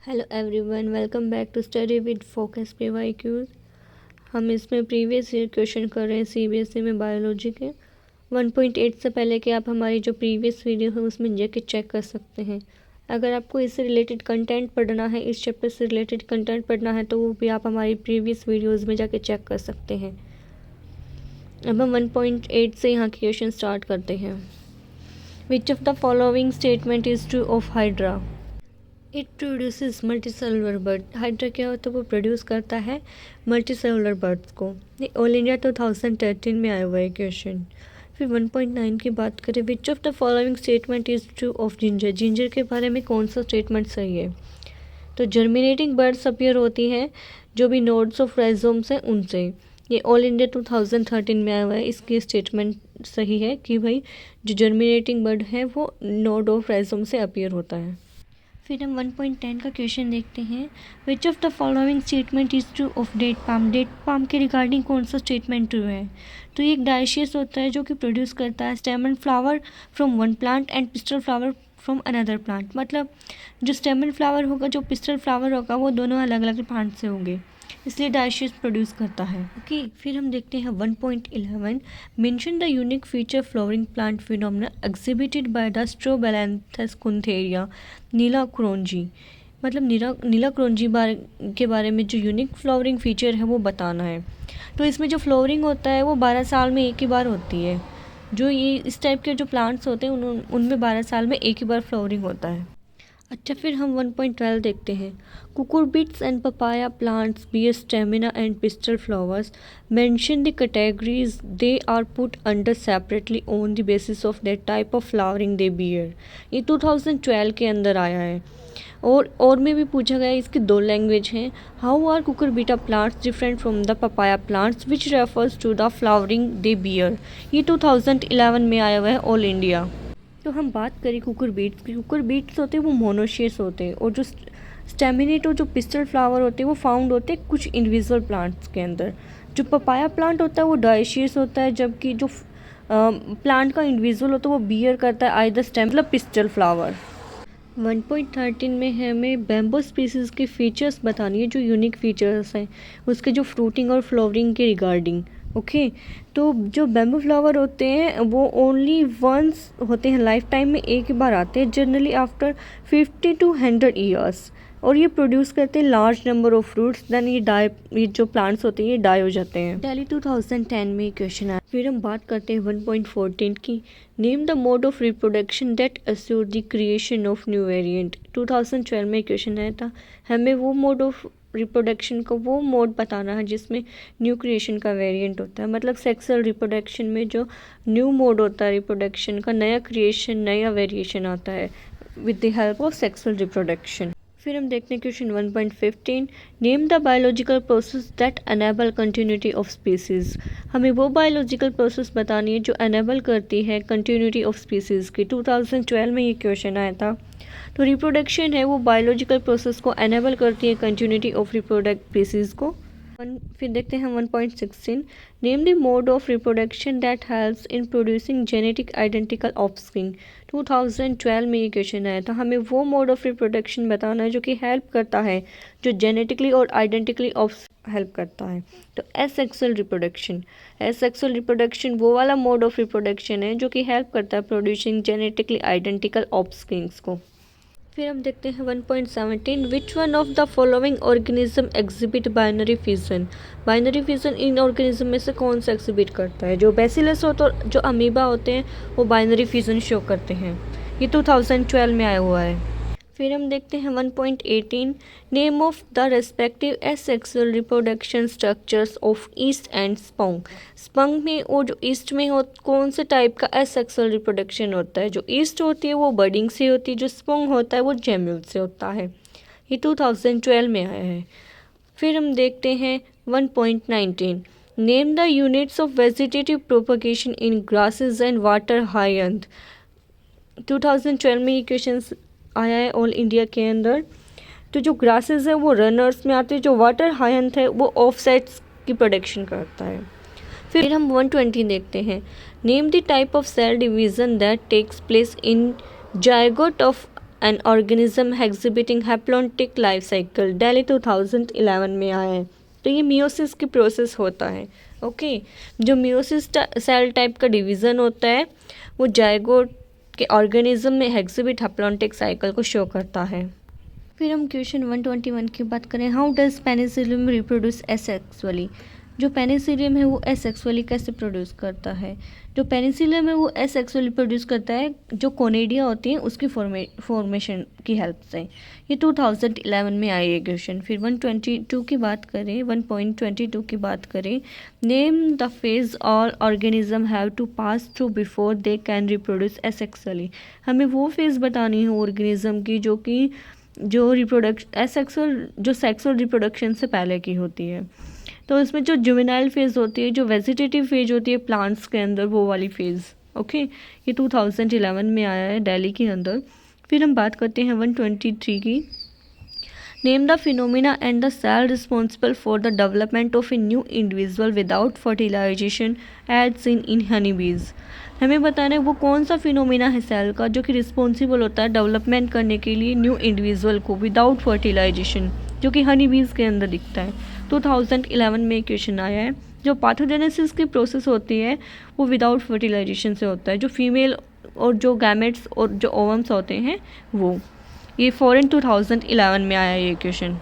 Hello everyone, welcome back to study with focus PYQs। हम इसमें previous year question कर रहे हैं CBSE में बायोलॉजी के 1.8 से पहले कि आप हमारी जो प्रीवियस वीडियो है उसमें जाके चेक कर सकते हैं। अगर आपको इससे रिलेटेड कंटेंट पढ़ना है, इस चैप्टर से रिलेटेड कंटेंट पढ़ना है, तो वो भी आप हमारी प्रीवियस वीडियोज़ में जाके चेक कर सकते हैं। अब हम 1.8 से यहाँ के क्वेश्चन स्टार्ट करते हैं। Which of the following statement is true of hydra? It produces multicellular bird. Hydra क्या होता है? वो प्रोड्यूस करता है मल्टीसेलुलर बर्ड्स को। ये ऑल इंडिया 2013 में आया हुआ है क्वेश्चन। फिर 1.9 की बात करें, विच of the following statement is true of ginger? Ginger के बारे में कौन सा स्टेटमेंट सही है? तो जर्मिनेटिंग बर्ड्स अपीयर होती हैं जो भी नोड्स ऑफ राइजोम्स हैं उनसे। ये ऑल इंडिया 2013 में आया हुआ है। इसकी स्टेटमेंट सही है कि भाई जो जर्मिनेटिंग बर्ड है वो नोड ऑफ राइजोम से अपीयर होता है। फिर हम 1.10 का क्वेश्चन देखते हैं। Which of the following statement is true of date palm? Date palm के रिगार्डिंग कौन सा स्टेटमेंट ट्रू है? तो ये एक डायशियस होता है जो कि प्रोड्यूस करता है स्टेमन flower from one plant and pistol flower from another plant. मतलब जो स्टेमन फ्लावर होगा, जो पिस्टल फ्लावर होगा, वो दोनों अलग अलग प्लांट से होंगे, इसलिए डायशियस प्रोड्यूस करता है। ओके, फिर हम देखते हैं 1.11। Mention the unique feature flowering plant phenomena exhibited by the strobilanthes kunthiana Neela Kurinji. मतलब नीला क्रोंजी के बारे में जो यूनिक फ्लावरिंग फीचर है वो बताना है। तो इसमें जो फ्लावरिंग होता है वो 12 साल में एक ही बार होती है। जो ये इस टाइप के जो प्लांट्स होते हैं उनमें 12 साल में एक ही बार फ्लावरिंग होता है। अच्छा, फिर हम 1.12 देखते हैं। Cucurbits and papaya plants bear stamina and pistil flowers. Mention the categories they are put under separately on the basis of that type of flowering they bear. ये 2012 के अंदर आया है। और में भी पूछा गया है। इसकी 2 लैंग्वेज हैं। How are cucurbita plants different from the papaya plants which refers to the flowering they bear. ये 2011 में आया हुआ है ऑल इंडिया। तो हम बात करें कुकुरबीट्स की। कुकुरबीट्स होते हैं वो मोनोशियस होते हैं, और जो स्टेमिनेट और जो पिस्टल फ्लावर होते हैं वो फाउंड होते हैं कुछ इंडिविजुअल प्लांट्स के अंदर। जो पपाया प्लांट होता है वो डायशियस होता है, जबकि जो प्लांट का इंडिविजुअल होता है वो बियर करता है आइदर स्टेम मतलब पिस्टल फ्लावर। 1.13 में हमें बैम्बो स्पीसीज़ के फीचर्स बतानी है, जो यूनिक फीचर्स हैं उसके, जो फ्रूटिंग और फ्लावरिंग के रिगार्डिंग। ओके, तो जो बैम्बू फ्लावर होते हैं वो ओनली वंस होते हैं, लाइफ टाइम में एक ही बार आते हैं, जनरली आफ्टर 50 to 100 ईयर्स, और ये प्रोड्यूस करते हैं large number of fruits. Then ये जो प्लांट्स होते हैं ये डाई हो जाते हैं। दिल्ली 2010 में क्वेश्चन आया। फिर हम बात करते हैं 1.14 की। Name the mode of reproduction that assure the creation of new variant. 2012 में क्वेश्चन आया था। हमें वो मोड ऑफ रिप्रोडक्शन को वो मोड बताना है जिसमें न्यू क्रिएशन का वेरिएंट होता है। मतलब सेक्सुअल रिप्रोडक्शन में जो न्यू मोड होता है रिप्रोडक्शन का, नया क्रिएशन, नया वेरिएशन आता है with the help of sexual reproduction. फिर हम देखते हैं question 1.15। Name the biological process that enable continuity of species. हमें वो बायोलॉजिकल प्रोसेस बतानी है जो एनेबल करती है कंटिन्यूटी ऑफ स्पीसीज़ की। 2012 में ये क्वेश्चन आया था। तो रिप्रोडक्शन है वो बायोलॉजिकल प्रोसेस को एनेबल करती है कंटिन्यूटी ऑफ रिप्रोडक्ट स्पीसीज़ को। फिर देखते हैं 1.16। Name the mode of reproduction that helps in producing genetic identical offspring. 2012 में ये क्वेश्चन आया था। हमें वो मोड ऑफ रिप्रोडक्शन बताना है जो कि हेल्प करता है, जो जेनेटिकली और आइडेंटिकली ऑफ हेल्प करता है। तो एसेक्सुअल रिप्रोडक्शन। एसेक्सुअल रिप्रोडक्शन वो वाला मोड ऑफ रिप्रोडक्शन है जो कि हेल्प करता है प्रोड्यूसिंग जेनेटिकली आइडेंटिकल ऑफस्प्रिंग्स को। फिर हम देखते हैं 1.17। Which one of the following organism exhibit binary fission. Binary fission in organism में से कौन सा एग्जिबिट करता है? जो बेसिलस होता है और जो अमीबा होते हैं वो बाइनरी फिजन शो करते हैं। ये 2012 में आया हुआ है। फिर हम देखते हैं 1.18। Name of the respective asexual reproduction structures of yeast and sponge. Sponge में और जो ईस्ट में हो कौन से टाइप का एसेक्सुअल रिप्रोडक्शन होता है? जो ईस्ट होती है वो बडिंग से होती है, जो स्पंग होता है वो जेम्यूल से होता है। ये 2012 में आया है। फिर हम देखते हैं 1.19। Name the units of vegetative propagation in grasses and water hyacinth. 2012 में ये क्वेश्चन आया है ऑल इंडिया के अंदर। तो जो ग्रासेस है वो रनर्स में आते हैं, जो वाटर हायंथ है वो ऑफसेट्स की प्रोडक्शन करता है। फिर हम 120 देखते हैं। Name the type of cell division that takes place in zygote of an organism exhibiting haplontic life cycle, Delhi 2011 में आया है। तो ये मियोसिस की प्रोसेस होता है। ओके, जो मियोसिस सेल टाइप का डिवीज़न होता है वो जायगोट के ऑर्गेनिज्म में एग्जिबिट हैप्लॉन्टिक साइकिल को शो करता है। फिर हम क्वेश्चन 121 की बात करें, how does Penicillium reproduce asexually. जो पेनिसिलियम है वो एसेक्सुअली कैसे प्रोड्यूस करता है। जो पेनिसिलियम है वो एसेक्सुअली प्रोड्यूस करता है जो कोनेडिया होती है उसकी फॉर्मेशन की हेल्प से। ये 2011 में आई है क्वेश्चन। फिर 122 की बात करें, 1.22 की बात करें, name the phase all organism have to pass through before they can reproduce asexually. हमें वो फेज़ बतानी है ऑर्गेनिज्म की जो सेक्सुअल रिप्रोडक्शन से पहले की होती है। तो इसमें जो जुवेनाइल फेज़ होती है, जो वेजिटेटिव फेज होती है प्लांट्स के अंदर, वो वाली फेज़। ओके, ये 2011 में आया है दिल्ली के अंदर। फिर हम बात करते हैं 123 की, name the phenomena and the cell responsible for the development of a new individual without fertilisation as seen in honey bees. हमें बताना है वो कौन सा फिनोमिना है सेल का जो कि रिस्पॉन्सिबल होता है डेवलपमेंट करने के लिए न्यू इंडिविजुअल को विदाउट फर्टिलाइजेशन, जो कि हनी बीज के अंदर दिखता है। 2011 में क्वेश्चन आया है। जो पाथोजेनेसिस की प्रोसेस होती है वो विदाउट फर्टिलाइजेशन से होता है, जो फीमेल और जो गैमेट्स और जो ओवम्स होते हैं वो। ये फॉरेन 2011 में आया ये क्वेश्चन।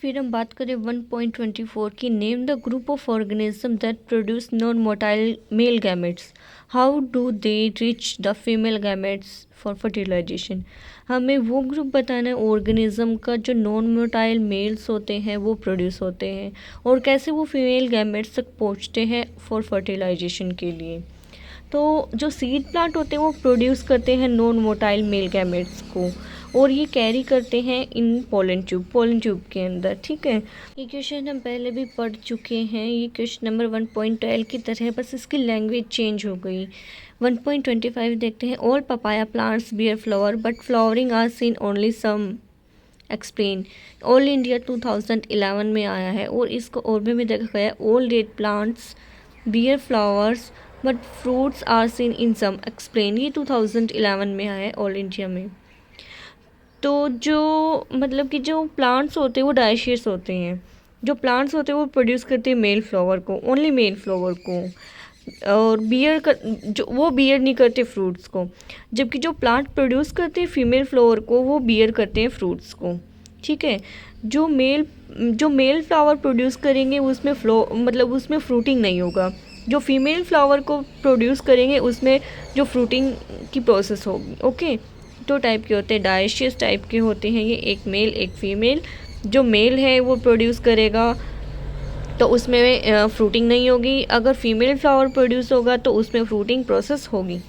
फिर हम बात करें 1.24 की, name the group of organism that produce non motile male gametes, how do they reach the female gametes for fertilisation. हमें वो ग्रुप बताना है ऑर्गेनिज्म का जो नॉन मोटाइल मेल्स होते हैं वो प्रोड्यूस होते हैं और कैसे वो फीमेल गैमेट्स तक पहुँचते हैं फॉर फर्टिलाइजेशन के लिए। तो जो सीड प्लांट होते हैं वो प्रोड्यूस करते हैं नॉन मोटाइल मेल गैमेट्स को और ये कैरी करते हैं इन पोलन ट्यूब के अंदर। ठीक है, ये क्वेश्चन हम पहले भी पढ़ चुके हैं। ये क्वेश्चन नंबर 1.12 की तरह है, बस इसकी लैंग्वेज चेंज हो गई। 1.25 देखते हैं, all papaya plants bear flower but flowering are seen only some, explain. All India 2011 में आया है और इसको और भी में देखा गया है, all date plants bear flowers but fruits are seen in some, explain. ये 2011 में आया है ऑल इंडिया में। तो जो मतलब कि जो प्लांट्स होते हैं वो डायशियस होते हैं। जो प्लांट्स होते हैं वो प्रोड्यूस करते हैं मेल फ्लावर को, ओनली मेल फ्लावर को, और वो बियर नहीं करते फ्रूट्स को। जबकि जो प्लांट प्रोड्यूस करते हैं फीमेल फ्लावर को वो बियर करते हैं फ्रूट्स को। ठीक है, जो मेल फ्लावर प्रोड्यूस करेंगे उसमें उसमें फ्रूटिंग नहीं होगा। जो फीमेल फ्लावर को प्रोड्यूस करेंगे उसमें जो फ्रूटिंग की प्रोसेस होगी। ओके, दो टाइप के होते हैं, डायशियस टाइप के होते हैं ये, एक मेल एक फीमेल। जो मेल है वो प्रोड्यूस करेगा तो उसमें फ्रूटिंग नहीं होगी, अगर फीमेल फ्लावर प्रोड्यूस होगा तो उसमें फ्रूटिंग प्रोसेस होगी।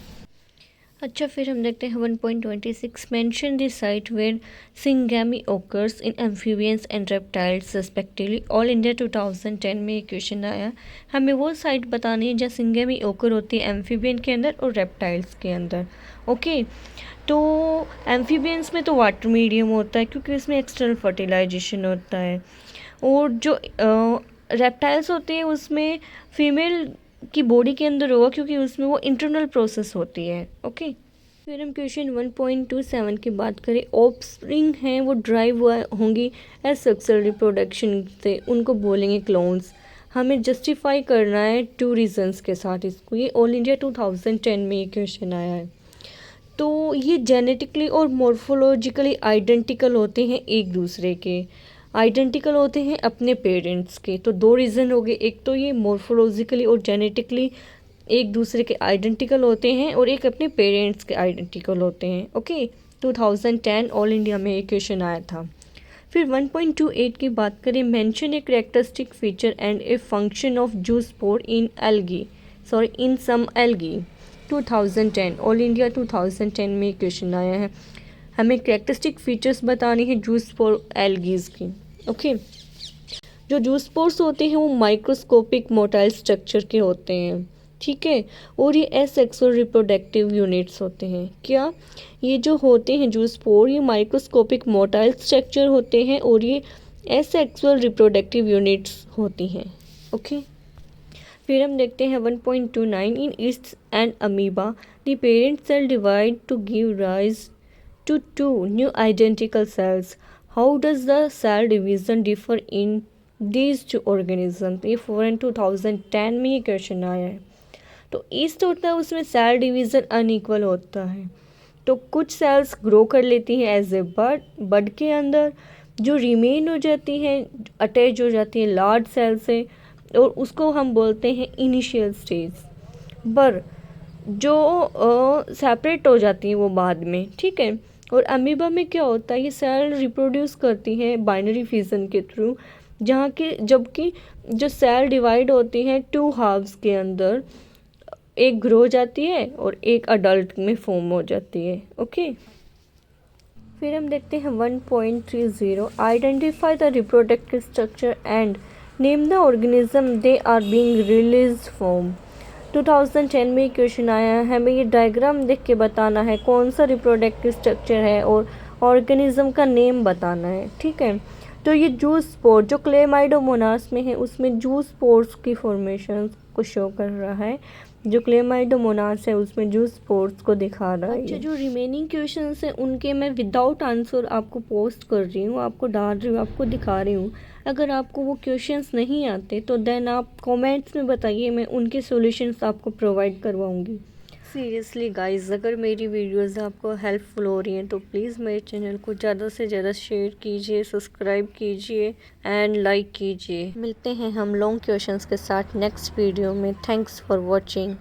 अच्छा, फिर हम देखते हैं 1.26, mention the site where syngamy occurs in amphibians and reptiles respectively. All India 2010 में ये क्वेश्चन आया। हमें वो साइट बतानी है जहाँ सिंगेमी ओकर होती है एम्फीबियन के अंदर और रेप्टाइल्स के अंदर। ओके, तो एम्फीबियंस में तो वाटर मीडियम होता है क्योंकि इसमें एक्सटर्नल फर्टिलाइजेशन होता है, और जो रेप्टाइल्स होते हैं उसमें फीमेल की बॉडी के अंदर होगा क्योंकि उसमें वो इंटरनल प्रोसेस होती है। ओके, फिर हम क्वेश्चन 1.27 की बात करें, ऑफस्प्रिंग हैं वो ड्राइव होंगी एज सेक्सुअल रिप्रोडक्शन से, उनको बोलेंगे क्लोन्स। हमें जस्टिफाई करना है 2 रीजंस के साथ इसको। ये ऑल इंडिया 2010 में ये क्वेश्चन आया है। तो ये जेनेटिकली और मॉर्फोलॉजिकली आइडेंटिकल होते हैं, एक दूसरे के आइडेंटिकल होते हैं अपने पेरेंट्स के। तो 2 रीज़न हो गए, एक तो ये मॉर्फोलॉजिकली और जेनेटिकली एक दूसरे के आइडेंटिकल होते हैं और एक अपने पेरेंट्स के आइडेंटिकल होते हैं। ओके, 2010 ऑल इंडिया में ये क्वेश्चन आया था। फिर 1.28 की बात करें, mention a characteristic feature and a function of zoospore in some algae. 2010 all India 2010 में क्वेश्चन आया है। हमें कैरेक्टरिस्टिक फीचर्स बतानी है जूस्पोर एल्गीज की। ओके, जो जूस्पोर्स होते हैं वो माइक्रोस्कोपिक मोटाइल स्ट्रक्चर के होते हैं। ठीक है, और ये एसेक्सुअल रिप्रोडक्टिव यूनिट्स होते हैं। क्या ये जो होते हैं जूस्पोर, ये माइक्रोस्कोपिक मोटाइल स्ट्रक्चर होते हैं और ये एसेक्सुअल रिप्रोडक्टिव यूनिट्स होती हैं। ओके, फिर हम देखते हैं 1.29, in yeast and amoeba the parent cell divide to give rise to two new identical cells. How does the cell division differ in these two organisms? ये फॉरन 2010 में ये क्वेश्चन आया है। तो ईस्ट होता है उसमें सेल डिवीज़न अनइक्वल होता है, तो कुछ सेल्स ग्रो कर लेती हैं एज ए बड के अंदर, जो रिमेन हो जाती हैं अटैच हो जाती हैं लार्ज सेल से, और उसको हम बोलते हैं इनिशियल स्टेज। पर जो सेपरेट हो जाती हैं वो बाद में, ठीक है। और अमीबा में क्या होता है, ये सेल रिप्रोड्यूस करती हैं बाइनरी फिजन के थ्रू, जबकि जो सेल डिवाइड होती हैं टू हाफ्स के अंदर, एक ग्रो जाती है और एक अडल्ट में फॉर्म हो जाती है। ओके, फिर हम देखते हैं 1.30 identify the reproductive structure and name the organism they are being release from. 2010 में क्वेश्चन आया है, हमें ये डायग्राम देख के बताना है कौन सा रिप्रोडक्टिव स्ट्रक्चर है और ऑर्गेनिज्म का नेम बताना है, ठीक है। तो ये जूस स्पोर जो क्लेमाइडोमोनास में है उसमें जूस स्पोर्स की फॉर्मेशन को शो कर रहा है, जो क्लेमाइडोमोनास है उसमें जूस स्पोर्स को दिखा रहा है। अच्छा, जो रिमेनिंग क्वेश्चंस हैं उनके मैं विदाउट आंसर आपको पोस्ट कर रही हूँ, आपको डाल रही हूँ, आपको दिखा रही हूँ। अगर आपको वो क्वेश्चंस नहीं आते तो देन आप कमेंट्स में बताइए, मैं उनके सॉल्यूशंस आपको प्रोवाइड करवाऊँगी। सीरियसली गाइस, अगर मेरी वीडियोस आपको हेल्पफुल हो रही हैं तो प्लीज़ मेरे चैनल को ज़्यादा से ज़्यादा शेयर कीजिए, सब्सक्राइब कीजिए एंड लाइक कीजिए। मिलते हैं हम लॉन्ग क्वेश्चंस के साथ नेक्स्ट वीडियो में। Thanks for watching.